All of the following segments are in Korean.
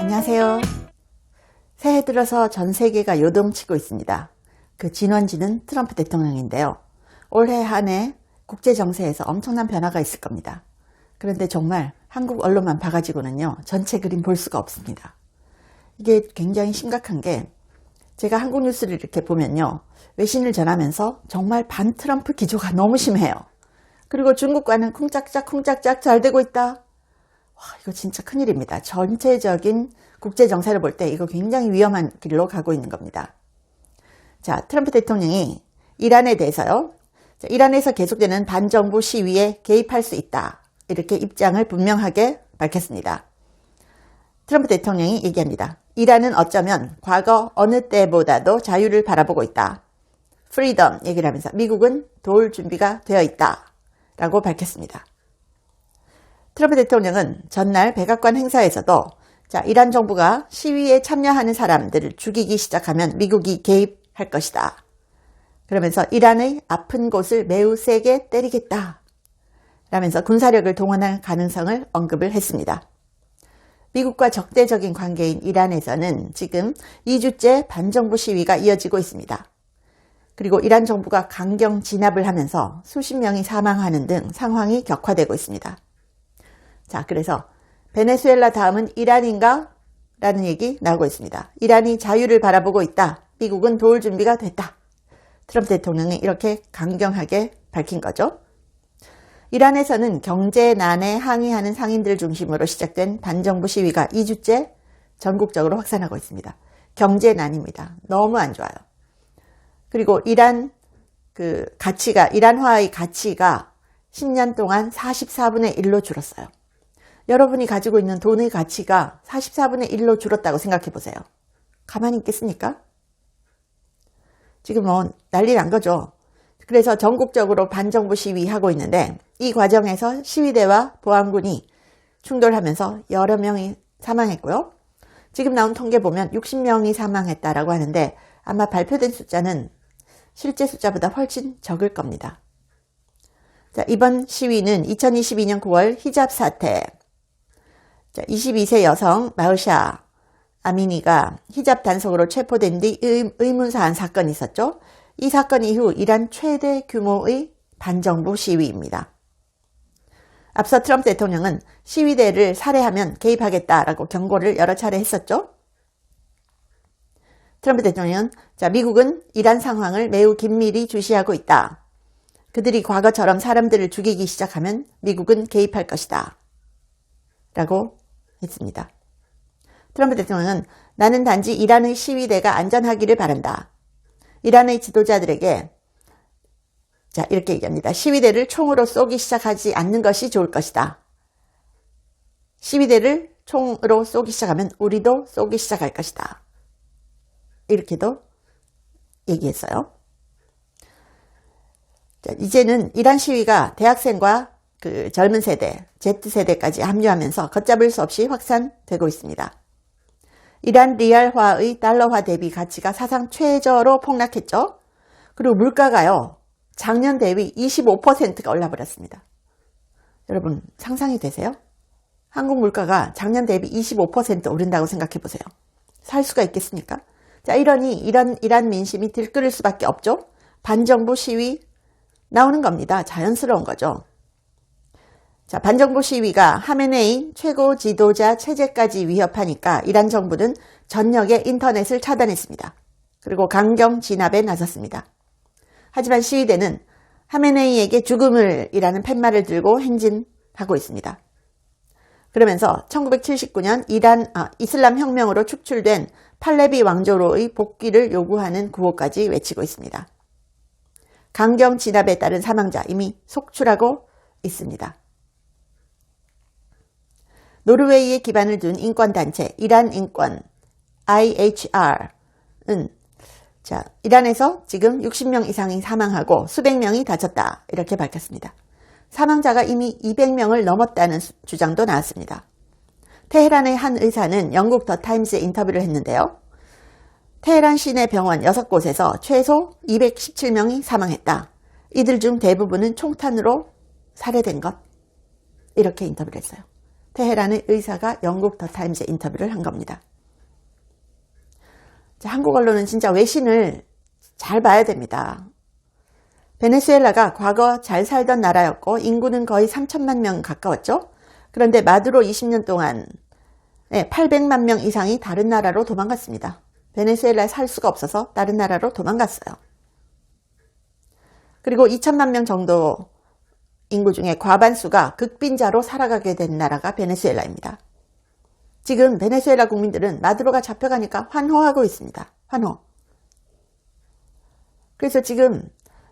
안녕하세요. 새해 들어서 전 세계가 요동치고 있습니다. 그 진원지는 트럼프 대통령인데요. 올해 한 해 국제 정세에서 엄청난 변화가 있을 겁니다. 그런데 정말 한국 언론만 봐가지고는요, 전체 그림 볼 수가 없습니다. 이게 굉장히 심각한 게, 제가 한국 뉴스를 이렇게 보면요, 외신을 전하면서 정말 반 트럼프 기조가 너무 심해요. 그리고 중국과는 쿵짝짝 잘 되고 있다. 와, 이거 진짜 큰일입니다. 전체적인 국제 정세를 볼 때 이거 굉장히 위험한 길로 가고 있는 겁니다. 자, 트럼프 대통령이 이란에 대해서요, 이란에서 계속되는 반정부 시위에 개입할 수 있다, 이렇게 입장을 분명하게 밝혔습니다. 트럼프 대통령이 얘기합니다. 이란은 어쩌면 과거 어느 때보다도 자유를 바라보고 있다. 프리덤 얘기를 하면서 미국은 도울 준비가 되어 있다 라고 밝혔습니다. 트럼프 대통령은 전날 백악관 행사에서도 이란 정부가 시위에 참여하는 사람들을 죽이기 시작하면 미국이 개입할 것이다. 그러면서 이란의 아픈 곳을 매우 세게 때리겠다 라면서 군사력을 동원할 가능성을 언급을 했습니다. 미국과 적대적인 관계인 이란에서는 지금 2주째 반정부 시위가 이어지고 있습니다. 그리고 이란 정부가 강경 진압을 하면서 수십 명이 사망하는 등 상황이 격화되고 있습니다. 자, 그래서 베네수엘라 다음은 이란인가? 라는 얘기 나오고 있습니다. 이란이 자유를 바라보고 있다. 미국은 도울 준비가 됐다. 트럼프 대통령이 이렇게 강경하게 밝힌 거죠. 이란에서는 경제난에 항의하는 상인들 중심으로 시작된 반정부 시위가 2주째 전국적으로 확산하고 있습니다. 경제난입니다. 너무 안 좋아요. 그리고 이란화의 가치가 10년 동안 44분의 1로 줄었어요. 여러분이 가지고 있는 돈의 가치가 44분의 1로 줄었다고 생각해 보세요. 가만히 있겠습니까? 지금 난리 난 거죠. 그래서 전국적으로 반정부 시위하고 있는데, 이 과정에서 시위대와 보안군이 충돌하면서 여러 명이 사망했고요. 지금 나온 통계 보면 60명이 사망했다라고 하는데, 아마 발표된 숫자는 실제 숫자보다 훨씬 적을 겁니다. 자, 이번 시위는 2022년 9월 히잡 사태, 22세 여성 마흐샤 아미니가 히잡 단속으로 체포된 뒤 의문사한 사건이 있었죠. 이 사건 이후 이란 최대 규모의 반정부 시위입니다. 앞서 트럼프 대통령은 시위대를 살해하면 개입하겠다라고 경고를 여러 차례 했었죠. 트럼프 대통령은 미국은 이란 상황을 매우 긴밀히 주시하고 있다. 그들이 과거처럼 사람들을 죽이기 시작하면 미국은 개입할 것이다. 라고 했습니다. 트럼프 대통령은 나는 단지 이란의 시위대가 안전하기를 바란다. 이란의 지도자들에게 이렇게 얘기합니다. 시위대를 총으로 쏘기 시작하지 않는 것이 좋을 것이다. 시위대를 총으로 쏘기 시작하면 우리도 쏘기 시작할 것이다. 이렇게도 얘기했어요. 이제는 이란 시위가 대학생과 젊은 세대, Z세대까지 합류하면서 걷잡을 수 없이 확산되고 있습니다. 이란 리알화의 달러화 대비 가치가 사상 최저로 폭락했죠. 그리고 물가가요, 작년 대비 25%가 올라버렸습니다. 여러분 상상이 되세요? 한국 물가가 작년 대비 25% 오른다고 생각해 보세요. 살 수가 있겠습니까? 이러니 이란 민심이 들끓을 수밖에 없죠. 반정부 시위 나오는 겁니다. 자연스러운 거죠. 반정부 시위가 하메네이 최고 지도자 체제까지 위협하니까 이란 정부는 전역에 인터넷을 차단했습니다. 그리고 강경 진압에 나섰습니다. 하지만 시위대는 하메네이에게 죽음을 이라는 팻말을 들고 행진하고 있습니다. 그러면서 1979년 이슬람 혁명으로 축출된 팔레비 왕조로의 복귀를 요구하는 구호까지 외치고 있습니다. 강경 진압에 따른 사망자 이미 속출하고 있습니다. 노르웨이에 기반을 둔 인권단체 이란 인권 IHR은 이란에서 지금 60명 이상이 사망하고 수백 명이 다쳤다, 이렇게 밝혔습니다. 사망자가 이미 200명을 넘었다는 주장도 나왔습니다. 테헤란의 한 의사는 영국 더 타임스에 인터뷰를 했는데요. 테헤란 시내 병원 6곳에서 최소 217명이 사망했다. 이들 중 대부분은 총탄으로 살해된 것, 이렇게 인터뷰를 했어요. 테헤란의 의사가 영국 더타임즈에 인터뷰를 한 겁니다. 자, 한국 언론은 진짜 외신을 잘 봐야 됩니다. 베네수엘라가 과거 잘 살던 나라였고 인구는 거의 3천만 명 가까웠죠. 그런데 마두로 20년 동안 800만 명 이상이 다른 나라로 도망갔습니다. 베네수엘라에 살 수가 없어서 다른 나라로 도망갔어요. 그리고 2천만 명 정도 인구 중에 과반수가 극빈자로 살아가게 된 나라가 베네수엘라입니다. 지금 베네수엘라 국민들은 마두로가 잡혀가니까 환호하고 있습니다. 환호. 그래서 지금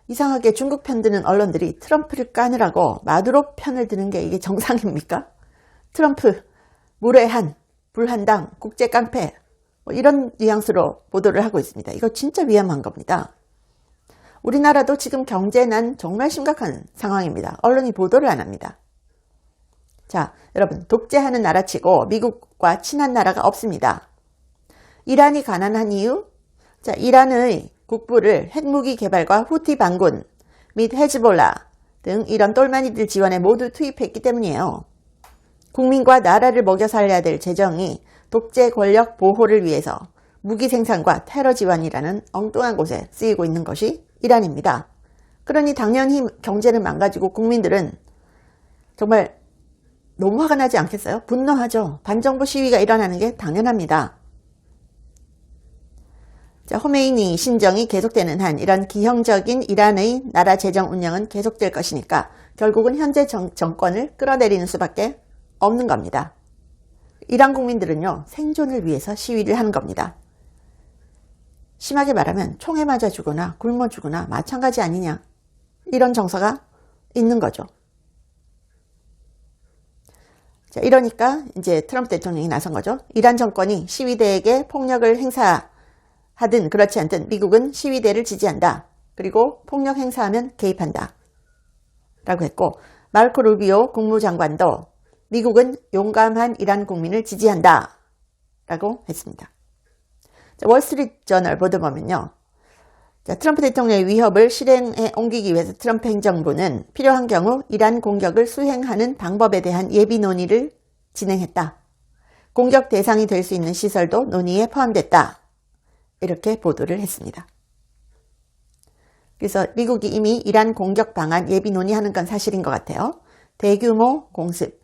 이상하게 중국 편 드는 언론들이 트럼프를 까느라고 마두로 편을 드는 게 이게 정상입니까? 트럼프, 무례한, 불한당, 국제 깡패 뭐 이런 뉘앙스로 보도를 하고 있습니다. 이거 진짜 위험한 겁니다. 우리나라도 지금 경제난 정말 심각한 상황입니다. 언론이 보도를 안 합니다. 자, 여러분, 독재하는 나라치고 미국과 친한 나라가 없습니다. 이란이 가난한 이유? 자, 이란의 국부를 핵무기 개발과 후티 반군 및 헤즈볼라 등 이런 똘마니들 지원에 모두 투입했기 때문이에요. 국민과 나라를 먹여 살려야 될 재정이 독재 권력 보호를 위해서 무기 생산과 테러 지원이라는 엉뚱한 곳에 쓰이고 있는 것이 이란입니다. 그러니 당연히 경제는 망가지고 국민들은 정말 너무 화가 나지 않겠어요? 분노하죠. 반정부 시위가 일어나는 게 당연합니다. 자, 호메이니 신정이 계속되는 한 이런 기형적인 이란의 나라 재정 운영은 계속될 것이니까 결국은 현재 정권을 끌어내리는 수밖에 없는 겁니다. 이란 국민들은요, 생존을 위해서 시위를 하는 겁니다. 심하게 말하면 총에 맞아 죽거나 굶어 죽거나 마찬가지 아니냐, 이런 정서가 있는 거죠. 자, 이러니까 이제 트럼프 대통령이 나선 거죠. 이란 정권이 시위대에게 폭력을 행사하든 그렇지 않든 미국은 시위대를 지지한다. 그리고 폭력 행사하면 개입한다. 라고 했고, 마르코 루비오 국무장관도 미국은 용감한 이란 국민을 지지한다. 라고 했습니다. 자, 월스트리트 저널 보도 보면요. 자, 트럼프 대통령의 위협을 실행에 옮기기 위해서 트럼프 행정부는 필요한 경우 이란 공격을 수행하는 방법에 대한 예비 논의를 진행했다. 공격 대상이 될 수 있는 시설도 논의에 포함됐다. 이렇게 보도를 했습니다. 그래서 미국이 이미 이란 공격 방안 예비 논의하는 건 사실인 것 같아요. 대규모 공습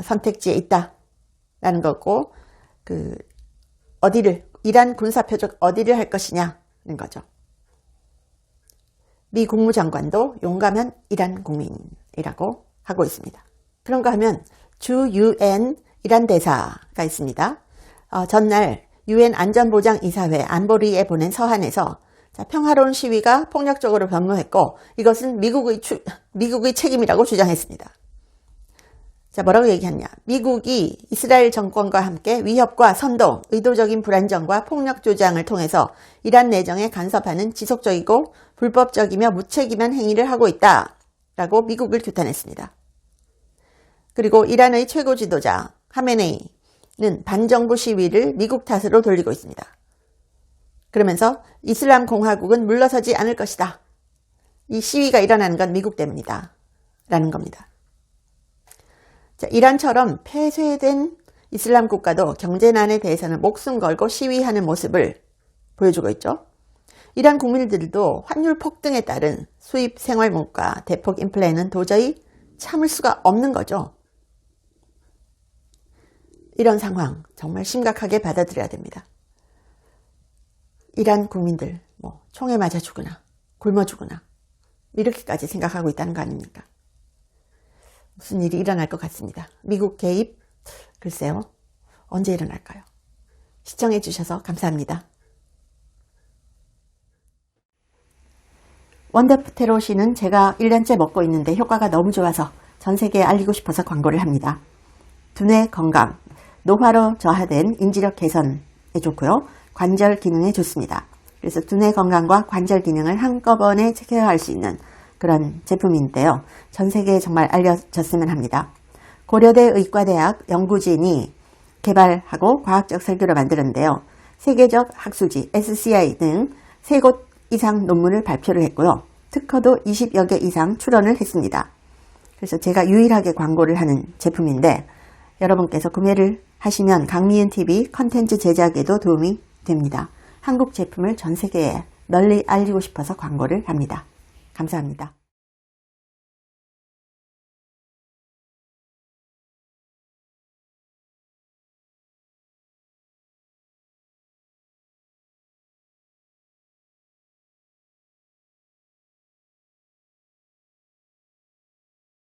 선택지에 있다라는 거고, 이란 군사 표적 어디를 할 것이냐는 거죠. 미 국무장관도 용감한 이란 국민이라고 하고 있습니다. 그런가 하면 주 UN 이란 대사가 있습니다. 전날 UN 안전보장이사회 안보리에 보낸 서한에서 평화로운 시위가 폭력적으로 변모했고 이것은 미국의 책임이라고 주장했습니다. 자, 뭐라고 얘기했냐. 미국이 이스라엘 정권과 함께 위협과 선동, 의도적인 불안정과 폭력 조장을 통해서 이란 내정에 간섭하는 지속적이고 불법적이며 무책임한 행위를 하고 있다라고 미국을 규탄했습니다. 그리고 이란의 최고 지도자 하메네이는 반정부 시위를 미국 탓으로 돌리고 있습니다. 그러면서 이슬람 공화국은 물러서지 않을 것이다. 이 시위가 일어나는 건 미국 때문이다. 라는 겁니다. 자, 이란처럼 폐쇄된 이슬람 국가도 경제난에 대해서는 목숨 걸고 시위하는 모습을 보여주고 있죠. 이란 국민들도 환율 폭등에 따른 수입 생활물가 대폭 인플레는 도저히 참을 수가 없는 거죠. 이런 상황 정말 심각하게 받아들여야 됩니다. 이란 국민들 총에 맞아 죽으나 굶어 죽으나 이렇게까지 생각하고 있다는 거 아닙니까? 무슨 일이 일어날 것 같습니다. 미국 개입, 글쎄요. 언제 일어날까요? 시청해 주셔서 감사합니다. 원더테로시는 제가 1년째 먹고 있는데 효과가 너무 좋아서 전 세계에 알리고 싶어서 광고를 합니다. 두뇌 건강, 노화로 저하된 인지력 개선에 좋고요. 관절 기능에 좋습니다. 그래서 두뇌 건강과 관절 기능을 한꺼번에 케어할 수 있는 그런 제품인데요. 전 세계에 정말 알려졌으면 합니다. 고려대 의과대학 연구진이 개발하고 과학적 설계로 만들었는데요. 세계적 학술지 SCI 등 3곳 이상 논문을 발표를 했고요. 특허도 20여 개 이상 출원을 했습니다. 그래서 제가 유일하게 광고를 하는 제품인데 여러분께서 구매를 하시면 강미은TV 컨텐츠 제작에도 도움이 됩니다. 한국 제품을 전 세계에 널리 알리고 싶어서 광고를 합니다. 감사합니다.